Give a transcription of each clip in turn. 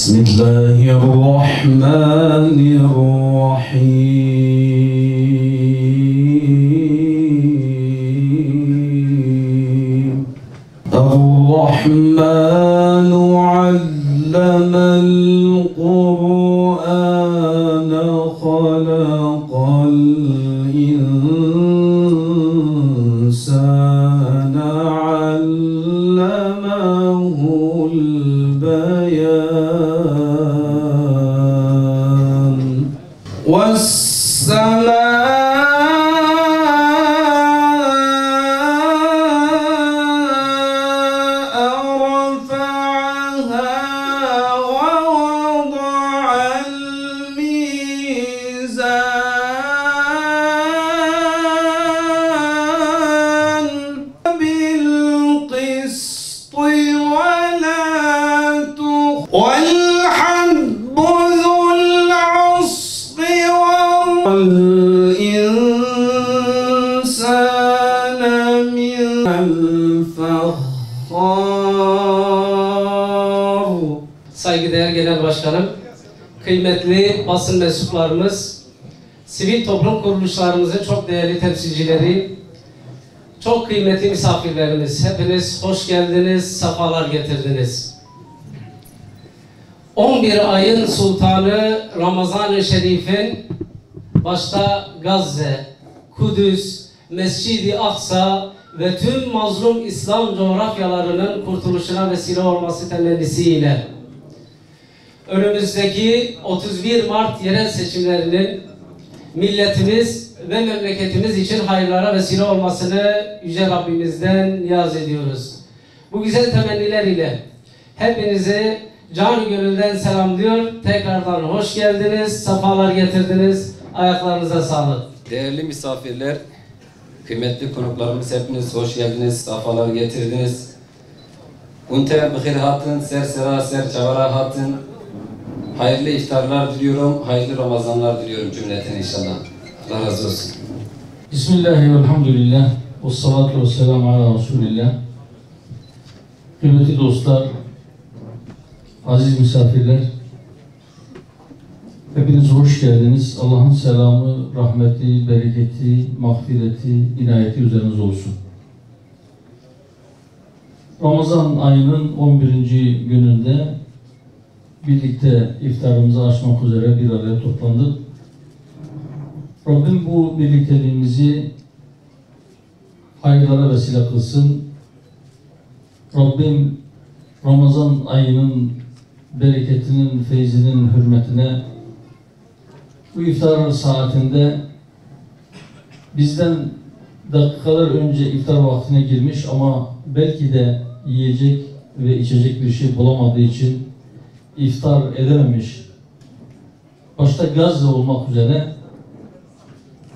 بسم الله الرحمن الرحيم الرحمن علم القرآن خلق الإنسان علمه البيان والسماء رفعها ووضع الميزان بالقسط والحب ذو العصف والإنسان من الفخار. Saygıdeğer Genel Başkanım, kıymetli basın mensuplarımız, sivil toplum kuruluşlarımızın çok değerli temsilcileri, çok kıymetli misafirlerimiz, hepiniz hoş geldiniz, sefalar getirdiniz. 11 ayın sultanı Ramazan-ı Şerif'in başta Gazze, Kudüs, Mescid-i Aksa ve tüm mazlum İslam coğrafyalarının kurtuluşuna vesile olması temennisiyle önümüzdeki 31 Mart yerel seçimlerinin milletimiz ve memleketimiz için hayırlara vesile olmasını Yüce Rabbimizden niyaz ediyoruz. Bu güzel temenniler ile hepinizi canı gönülden selamlıyor. Tekrardan hoş geldiniz, sefalar getirdiniz. Ayaklarınıza sağlık. Değerli misafirler, kıymetli konuklarımız, hepiniz hoş geldiniz, sefalar getirdiniz. Unte bıkhir hatın, ser sera ser çavara hatın. Hayırlı iftarlar diliyorum, hayırlı Ramazanlar diliyorum cümleten inşallah. Allah razı olsun. Bismillahirrahmanirrahim. Ve salatu ve selamu ala Resulillah. Kıymetli dostlar, aziz misafirler, hepiniz hoş geldiniz. Allah'ın selamı, rahmeti, bereketi, mağfireti, inayeti üzerinize olsun. Ramazan ayının 11. gününde birlikte iftarımızı açmak üzere bir araya toplandık. Rabbim bu birlikteliğimizi hayırlara vesile kılsın. Rabbim Ramazan ayının bereketinin, feyzinin hürmetine bu iftar saatinde bizden dakikalar önce iftar vaktine girmiş ama belki de yiyecek ve içecek bir şey bulamadığı için iftar edememiş, başta Gazze olmak üzere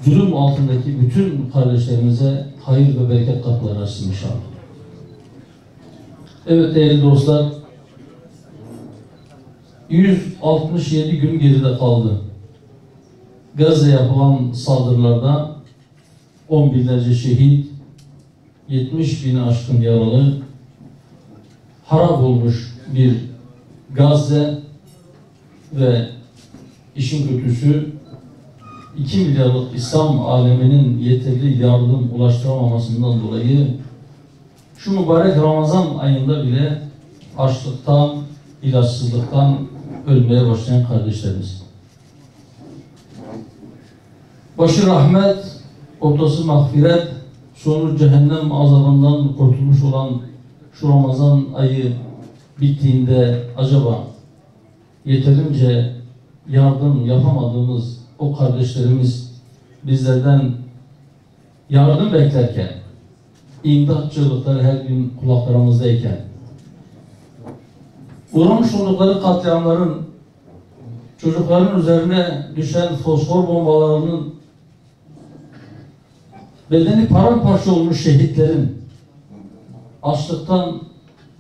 zulüm altındaki bütün kardeşlerimize hayır ve bereket kapıları açsın inşallah. Evet değerli dostlar, 167 gün geride kaldı. Gazze'ye yapılan saldırılarda 10 binlerce şehit, 70 bini aşkın yaralı, harap olmuş bir Gazze ve işin kötüsü 2 milyarlık İslam aleminin yeterli yardım ulaştıramamasından dolayı şu mübarek Ramazan ayında bile açlıktan, ilaçsızlıktan ölmeye başlayan kardeşlerimiz. Başı rahmet, ortası mağfiret, sonu cehennem azabından kurtulmuş olan şu Ramazan ayı bittiğinde acaba yeterince yardım yapamadığımız o kardeşlerimiz bizlerden yardım beklerken, imdat çığlıkları her gün kulaklarımızdayken, uğramış oldukları katliamların, çocukların üzerine düşen fosfor bombalarının, bedeni paramparça olmuş şehitlerin, açlıktan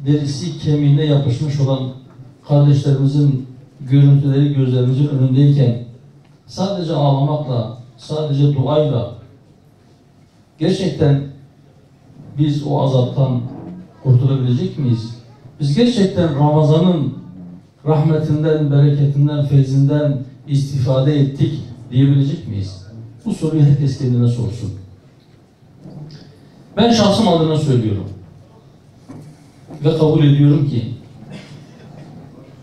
derisi kemiğine yapışmış olan kardeşlerimizin görüntüleri gözlerimizin önündeyken sadece ağlamakla, sadece duayla gerçekten biz o azaptan kurtulabilecek miyiz? Biz gerçekten Ramazan'ın rahmetinden, bereketinden, feyzinden istifade ettik diyebilecek miyiz? Bu soruyu herkes kendine sorsun. Ben şahsım adına söylüyorum. Ve kabul ediyorum ki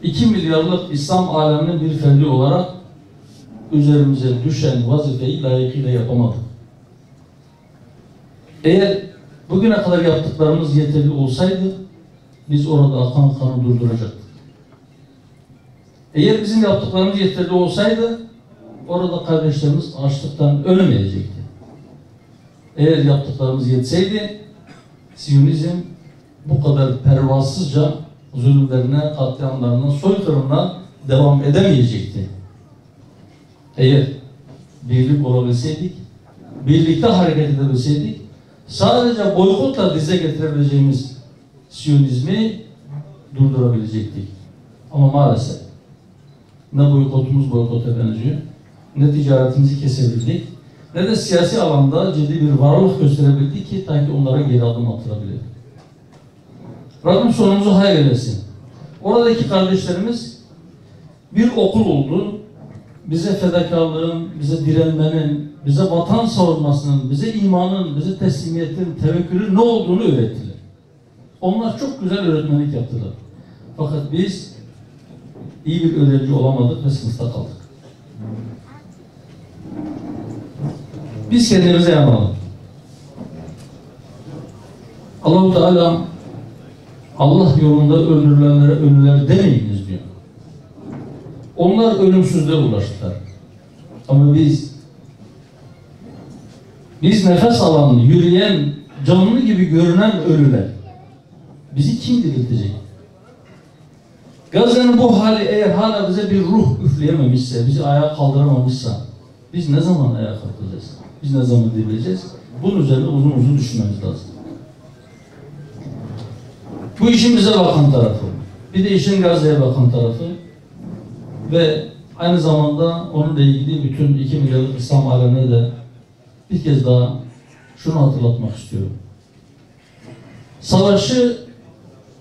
2 milyarlık İslam aleminin bir ferdi olarak üzerimize düşen vazifeyi layıkıyla yapamadık. Eğer bugüne kadar yaptıklarımız yeterli olsaydı biz orada akan kanı durduracaktık. Eğer bizim yaptıklarımız yeterli olsaydı orada kardeşlerimiz açlıktan ölmeyecekti. Eğer yaptıklarımız yetseydi Siyonizm bu kadar pervasızca zulümlerine, katliamlarına, soykırımına devam edemeyecekti. Eğer birlik olabilseydik, birlikte hareket edebilseydik, sadece boykotla dize getirebileceğimiz Siyonizmi durdurabilecektik. Ama maalesef ne boykotumuz boykota benziyor, ne ticaretimizi kesebildik, ne de siyasi alanda ciddi bir varlık gösterebildik ki ta ki onlara geri adım atılabilir. Rabbim sonumuzu hayır eylesin. Oradaki kardeşlerimiz bir okul oldu. Bize fedakarlığın, bize direnmenin, bize vatan savunmasının, bize imanın, bize teslimiyetin, tevekkülün ne olduğunu öğrettiler. Onlar çok güzel öğretmenlik yaptılar. Fakat biz iyi bir öğrenci olamadık ve sınıfta kaldık. Biz kendimize yanalım. Allah-u Teala Allah yolunda öldürülenlere ölüler demeyiniz diyor. Onlar ölümsüzlüğe ulaştılar. Ama biz nefes alan, yürüyen, canlı gibi görünen ölüler. Bizi kim diriltecek? Gazze'nin bu hali eğer hala bize bir ruh üfleyememişse, bizi ayağa kaldıramamışsa biz ne zaman ayağa kalkacağız? Biz ne zaman dirileceğiz? Bunun üzerine uzun uzun düşünmemiz lazım. Bu işin bize bakan tarafı. Bir de işin Gazze'ye bakan tarafı. Ve aynı zamanda onunla ilgili bütün 2 milyarlık İslam alemine de bir kez daha şunu hatırlatmak istiyorum. Savaşı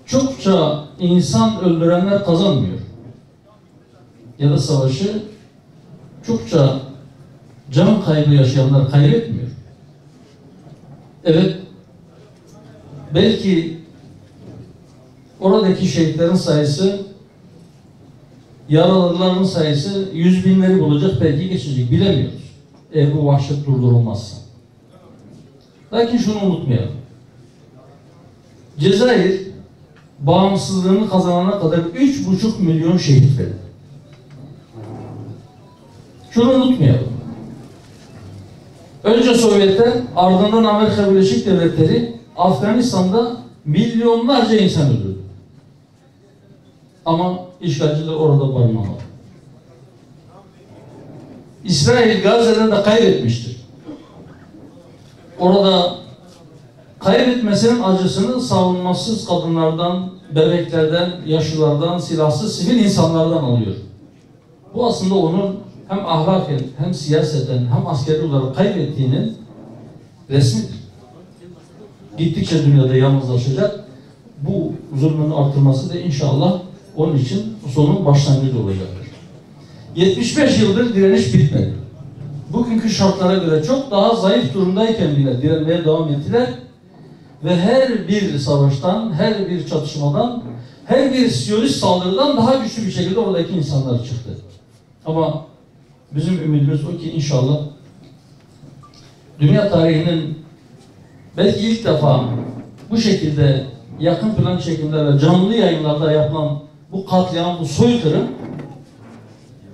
çokça insan öldürenler kazanmıyor. Ya da savaşı çokça can kaybı yaşayanlar kaybetmiyor. Evet, belki oradaki şehitlerin sayısı, yaralıların sayısı 100 binleri bulacak, belki geçecek, bilemiyoruz. Eğer bu vahşet durdurulmazsa. Lakin şunu unutmayalım. Cezayir bağımsızlığını kazanana kadar 3,5 milyon şehit verdi. Şunu unutmayalım. Önce Sovyetler, ardından Amerika Birleşik Devletleri Afganistan'da milyonlarca insan öldürdü. Ama işgalciler orada barınamadı. İsrail Gazze'den de kaybetmiştir. Orada kaybetmesinin acısını savunmasız kadınlardan, bebeklerden, yaşlılardan, silahsız sivil insanlardan alıyor. Bu aslında onun hem ahlaken, hem siyaseten, hem askeri olarak kaybettiğinin resmidir. Gittikçe dünyada yalnızlaşacak. Bu zulmün artırması da inşallah onun için sonun başlangıcı olacaktır. 75 yıldır direniş bitmedi. Bugünkü şartlara göre çok daha zayıf durumdayken bile direnmeye devam ettiler. Ve her bir savaştan, her bir çatışmadan, her bir Siyonist saldırıdan daha güçlü bir şekilde oradaki insanlar çıktı. Ama bizim ümidimiz o ki inşallah dünya tarihinin belki ilk defa bu şekilde yakın plan çekimlerle canlı yayınlarda yapılan bu katliam, bu soykırım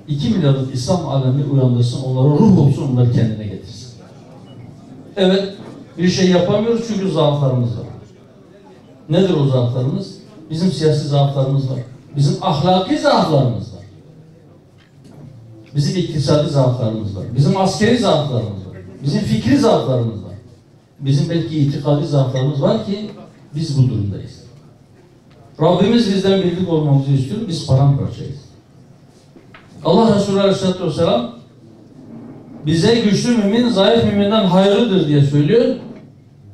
2 milyarlık İslam alemini uyandırsın, onlara ruh olsun, onları kendine getirsin. Evet, bir şey yapamıyoruz çünkü zaaflarımız var. Nedir o zaaflarımız? Bizim siyasi zaaflarımız var. Bizim ahlaki zaaflarımız var. Bizim iktisadi zaaflarımız var. Bizim askeri zaaflarımız var. Bizim fikri zaaflarımız var. Bizim belki itikadi zaaflarımız var ki biz bu durumdayız. Rabbimiz bizden birlik olmamızı istiyor. Biz paramparçayız. Allah Resulü Aleyhisselatü Vesselam bize güçlü mümin, zayıf müminden hayırlıdır diye söylüyor.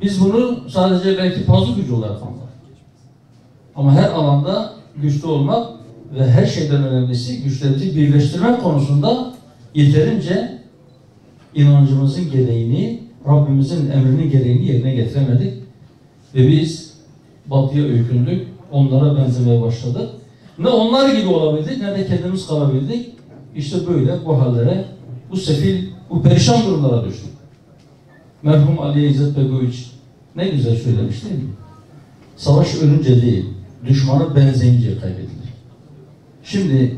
Biz bunu sadece belki fazla gücü olarak anlar. Ama her alanda güçlü olmak ve her şeyden önemlisi güçlerimizi birleştirmek konusunda yeterince inancımızın gereğini, Rabbimizin emrinin gereğini yerine getiremedik. Ve biz batıya öykündük, onlara benzemeye başladık. Ne onlar gibi olabildik, ne de kendimiz kalabildik. İşte böyle bu hallere, bu sefil, bu perişan durumlara düştük. Merhum Ali İzzet Begoviç ne güzel söylemiş değil mi? Savaş ölünce değil, düşmana benzeyince kaybedilir. Şimdi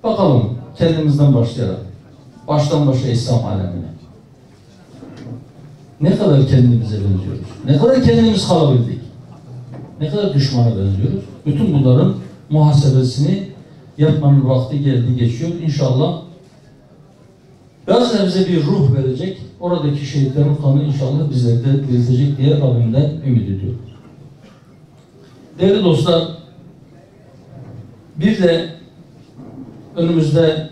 bakalım kendimizden başlayarak, baştan başa İslam alemine. Ne kadar kendimize benziyoruz? Ne kadar kendimiz kalabildik? Ne kadar düşmana benziyoruz? Bütün bunların muhasebesini yapmanın vakti geldi, geçiyor. İnşallah Gazze bize bir ruh verecek. Oradaki şehitlerin kanı inşallah bizleri de diriltecek diye Rabbimden ümit ediyorum. Değerli dostlar, bir de önümüzde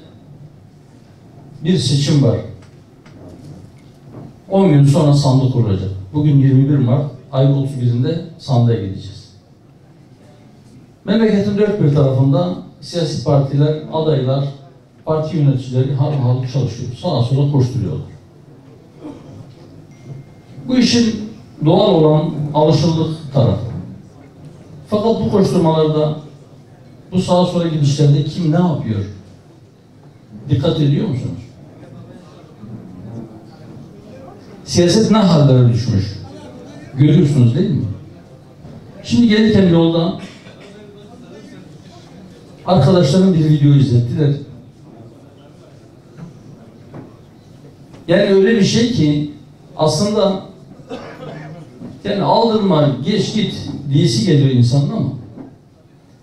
bir seçim var. 10 gün sonra sandık kurulacak. Bugün 21 Mart, ayın 31'inde sandığa gideceğiz. Memleketin dört bir tarafında siyasi partiler, adaylar, parti yöneticileri harıl çalışıyor. Sağa sola koşturuyorlar. Bu işin doğal olan alışıldık tarafı. Fakat bu koşturmalarda, bu sağa sola gidişlerde kim ne yapıyor? Dikkat ediyor musunuz? Siyaset ne hallere düşmüş? Görüyorsunuz değil mi? Şimdi gelirken yolda arkadaşlarım bir video izlettiler. Yani öyle bir şey ki aslında yani aldırma, geç git diyesi geliyor insanın ama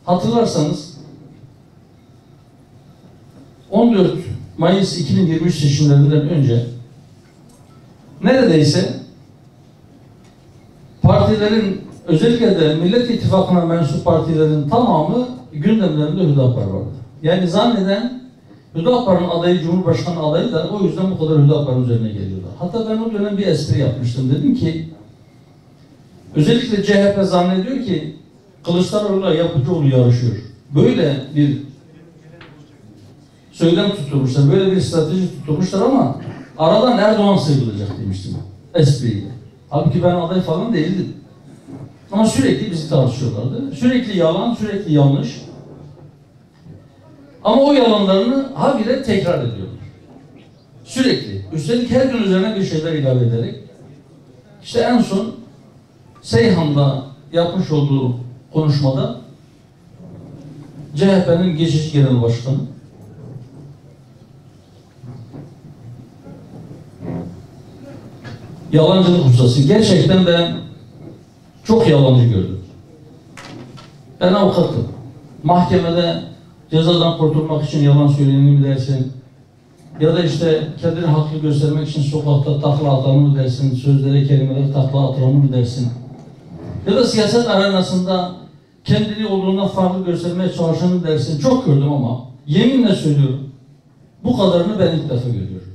hatırlarsanız 14 Mayıs 2023 seçimlerinden önce neredeyse partilerin, özellikle de Millet İttifakı'na mensup partilerin tamamı gündemlerinde Hüdapar vardı. Yani zanneden Hüdapar'ın adayı, Cumhurbaşkanı adayı da o yüzden bu kadar Hüdapar'ın üzerine geliyorlar. Hatta ben o dönem bir espri yapmıştım. Dedim ki özellikle CHP zannediyor ki Kılıçdaroğlu'yla Yapıcıoğlu yarışıyor. Böyle bir söylem tutturmuşlar, böyle bir strateji tutturmuşlar ama aradan Erdoğan sıyrılacak demiştim espriyle. Halbuki ben aday falan değildim. Ama sürekli bizi tartışıyorlardı. Sürekli yalan, sürekli yanlış. Ama o yalanlarını habire tekrar ediyorlar. Sürekli. Üstelik her gün üzerine bir şeyler ilave ederek. İşte en son Seyhan'da yapmış olduğu konuşmada CHP'nin geçici genel başkanı yalancılık ustası. Gerçekten ben çok yalancı gördüm. Ben avukatım. Mahkemede cezadan kurtulmak için yalan söyleyeni mi dersin? Ya da işte kendini haklı göstermek için sokakta takla atanı mı dersin? Sözlere, kelimelere takla atanı mı dersin? Ya da siyaset arenasında kendini olduğundan farklı göstermeye çalışanı mı dersin? Çok gördüm ama yeminle söylüyorum. Bu kadarını ben ilk defa görüyorum.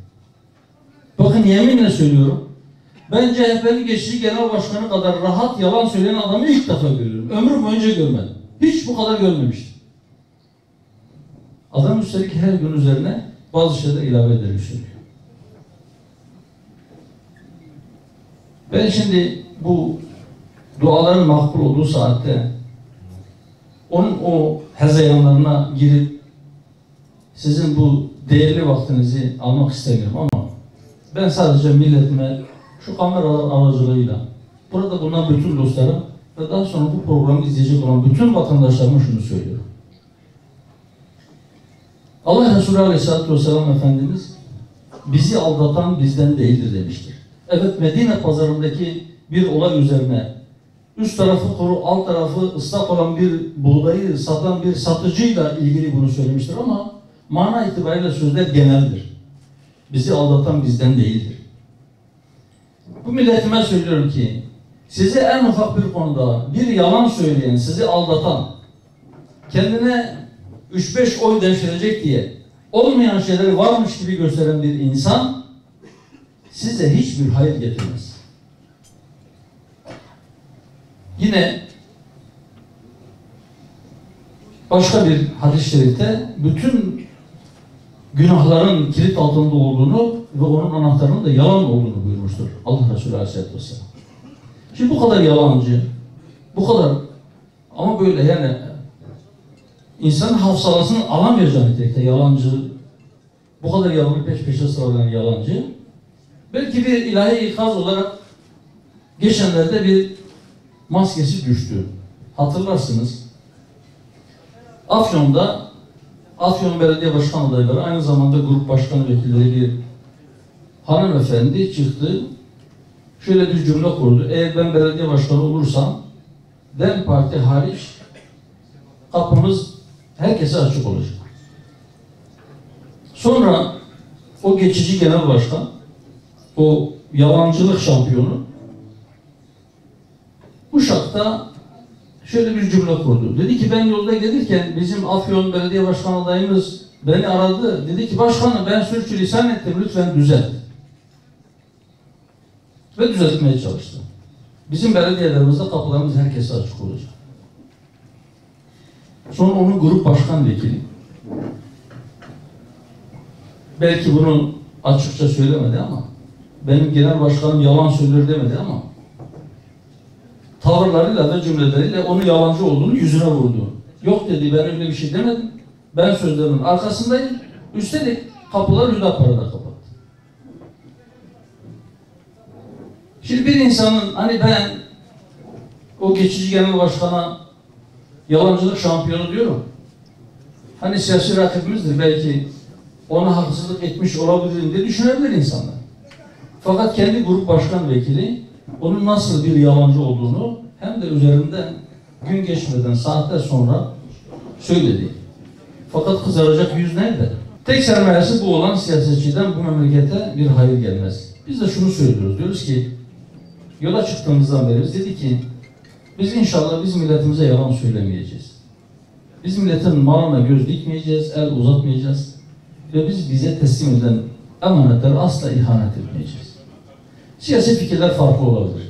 Bakın yeminle söylüyorum. Ben CHP'nin geçici genel başkanı kadar rahat yalan söyleyen adamı ilk defa görüyorum. Ömrüm boyunca görmedim. Hiç bu kadar görmemiştim. Adam üstelik her gün üzerine bazı şeyler ilave ederek söylüyor. Ben şimdi bu duaların makbul olduğu saatte onun o hezeyanlarına girip sizin bu değerli vaktinizi almak istemiyorum ama ben sadece milletime şu kameralar aracılığıyla burada bulunan bütün dostlarım ve daha sonra bu programı izleyecek olan bütün vatandaşlarıma şunu söylüyorum. Allah Resulü Aleyhisselatü Vesselam Efendimiz bizi aldatan bizden değildir demiştir. Evet, Medine pazarındaki bir olay üzerine üst tarafı kuru, alt tarafı ıslak olan bir buğdayı satan bir satıcıyla ilgili bunu söylemiştir ama mana itibariyle sözler geneldir. Bizi aldatan bizden değildir. Bu milletime söylüyorum ki size en ufak bir konuda bir yalan söyleyen, sizi aldatan, kendine 3-5 oy devşirecek diye olmayan şeyleri varmış gibi gösteren bir insan size hiçbir hayır getirmez. Yine başka bir hadis-i şerifte bütün günahların kilit altında olduğunu ve onun anahtarının da yalan olduğunu buyurmuştur Allah Resulü Aleyhisselatü Vesselam. Şimdi bu kadar yalancı, bu kadar ama böyle yani insanın hafsalasını alamayacağı nitelikte yalancı, bu kadar yalanı peş peşe sıralayan yalancı, belki bir ilahi ikaz olarak geçenlerde bir maskesi düştü. Hatırlarsınız. Afyon'da Afyon Belediye Başkan adayları, aynı zamanda grup başkanı vekilleri bir hanımefendi çıktı. Şöyle bir cümle kurdu. Eğer ben belediye başkanı olursam DEM Parti hariç kapımız herkese açık olacak. Sonra o geçici genel başkan, o yalancılık şampiyonu Uşak'ta şöyle bir cümle kurdu. Dedi ki ben yolda gelirken bizim Afyon Belediye Başkanı adayımız beni aradı. Dedi ki başkanım ben sürçülisan ettim, lütfen düzelt. Ve düzeltmeye çalıştı. Bizim belediyelerimizde kapılarımız herkese açık olacak. Sonra onun grup başkan vekili, belki bunu açıkça söylemedi ama benim genel başkanım yalan söylüyor demedi ama tavırlarıyla da cümleleriyle onun yalancı olduğunu yüzüne vurdu. Yok dedi, ben öyle bir şey demedim. Ben sözlerimin arkasındayım. Üstelik kapıları Hüdapar'da kapattı. Şimdi bir insanın hani ben o geçici genel başkana yalancılık şampiyonu diyorum. Hani siyasi rakibimizdir, belki ona haksızlık etmiş olabilirim diye düşünebilir insanlar. Fakat kendi grup başkan vekili onun nasıl bir yalancı olduğunu hem de üzerinden gün geçmeden saatler sonra söyledi. Fakat kızaracak yüz nerede? Tek sermayesi bu olan siyasetçiden bu memlekete bir hayır gelmez. Biz de şunu söylüyoruz. Diyoruz ki yola çıktığımızdan beri biz dedik ki biz inşallah biz milletimize yalan söylemeyeceğiz. Biz milletin malına göz dikmeyeceğiz, el uzatmayacağız. Ve biz bize teslim edilen emanetlere asla ihanet etmeyeceğiz. Siyasi fikirler farklı olabilir.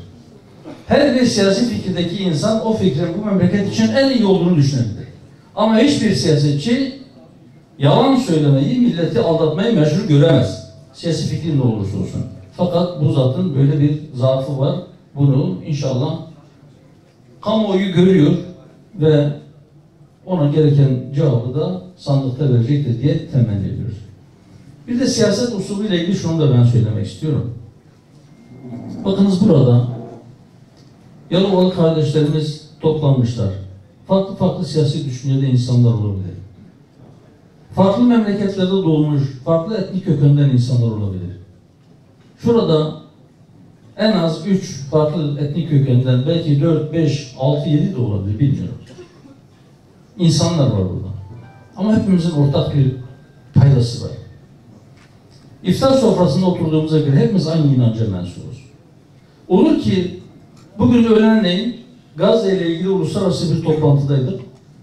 Her bir siyasi fikirdeki insan o fikrin bu memleket için en iyi olduğunu düşünebilir. Ama hiçbir siyasetçi yalan söylemeyi, milleti aldatmayı meşru göremez. Siyasi fikri ne olursa olsun. Fakat bu zatın böyle bir zaafı var. Bunu inşallah kamuoyu görüyor ve ona gereken cevabı da sandıkta verecektir diye temenni ediyoruz. Bir de siyaset usulüyle ilgili şunu da ben söylemek istiyorum. Bakınız burada Yalovalı kardeşlerimiz toplanmışlar. Farklı farklı siyasi düşüncede insanlar olabilir. Farklı memleketlerde doğmuş, farklı etnik kökenden insanlar olabilir. Şurada en az 3 farklı etnik kökenden, belki 4, 5, 6, 7 de olabilir, bilmiyorum. İnsanlar var burada. Ama hepimizin ortak bir paydası var. İftar sofrasında oturduğumuza göre hepimiz aynı inanca mensubuz. Olur ki bugün öğlenleyin Gazze ile ilgili uluslararası bir toplantıdaydık.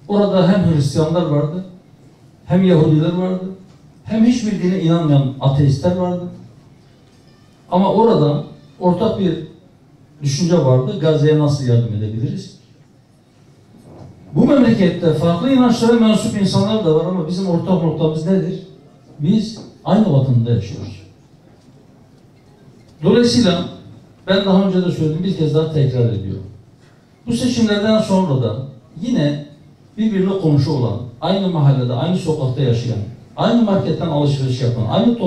Orada hem Hristiyanlar vardı, hem Yahudiler vardı, hem hiçbir dine inanmayan ateistler vardı. Ama orada ortak bir düşünce vardı. Gazze'ye nasıl yardım edebiliriz? Bu memlekette farklı inançlara mensup insanlar da var ama bizim ortak noktamız nedir? Biz aynı vatanda yaşıyoruz. Dolayısıyla ben daha önce de söyledim, bir kez daha tekrar ediyorum. Bu seçimlerden sonra da yine birbirine komşu olan, aynı mahallede, aynı sokakta yaşayan, aynı marketten alışveriş yapan, aynı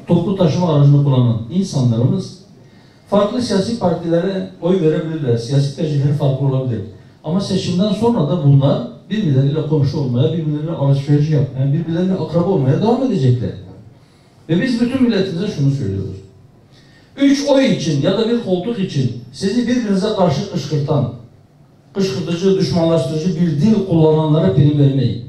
toplu taşıma aracını kullanan insanlarımız farklı siyasi partilere oy verebilirler. Siyasi tercihleri farklı olabilir. Ama seçimden sonra da bunlar birbirleriyle komşu olmaya, birbirleriyle alışveriş yapmaya, birbirlerine akraba olmaya devam edecekler. Ve biz bütün milletimize şunu söylüyoruz. 3 oy için ya da bir koltuk için sizi birbirinize karşı kışkırtan, kışkırtıcı, düşmanlaştırıcı bir dil kullananlara prim vermeyin.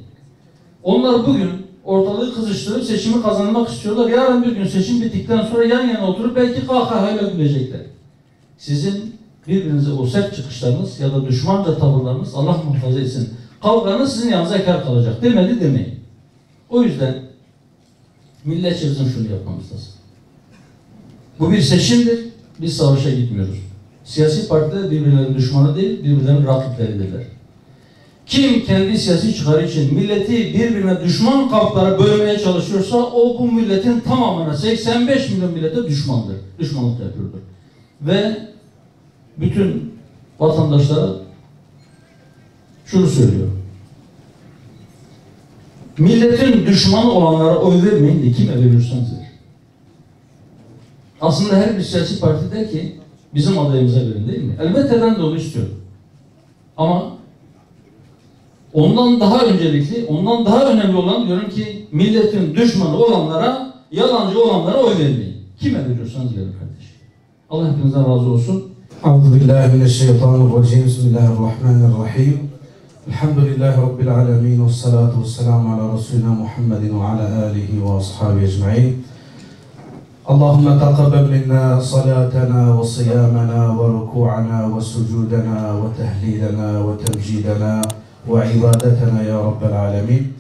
Onlar bugün ortalığı kızıştırıp seçimi kazanmak istiyorlar. Yarın bir gün seçim bittikten sonra yan yana oturup belki kahkahayla gülecekler. Sizin birbirinize o sert çıkışlarınız ya da düşmanca tavırlarınız, Allah muhafaza etsin, kavganız sizin yanınıza kar kalacak demedi demeyin. O yüzden milletçe bizim şunu yapmamız lazım. Bu bir seçimdir. Biz savaşa gitmiyoruz. Siyasi partiler birbirlerinin düşmanı değil, birbirlerinin rakipleridirler. Kim kendi siyasi çıkarı için milleti birbirine düşman kamplara bölmeye çalışıyorsa o bu milletin tamamına 85 milyon millete düşmandır. Düşmanlık yapıyordur. Ve bütün vatandaşlara şunu söylüyorum. Milletin düşmanı olanlara oy vermeyin de kime veriyorsanız verin. Aslında her bir siyasi parti der ki bizim adayımıza verin, değil mi? Elbette ben de onu istiyorum. Ama ondan daha öncelikli, ondan daha önemli olan diyorum ki milletin düşmanı olanlara, yalancı olanlara oy vermeyin. Kime veriyorsanız verin kardeşim. Allah hepinizden razı olsun. Euzubillahimineşşeytanirracim. Bismillahirrahmanirrahim. Elhamdülillahi Rabbil alemin. Ve salatu ve selamu ala Resulina Muhammedin ve ala alihi ve ashabi ecma'in. Allahümme taqabbal minna salatana ve siyamana ve ruku'ana ve sucudana ve tehlilana ve temcidana ve ibadetana ya Rabbel alemin.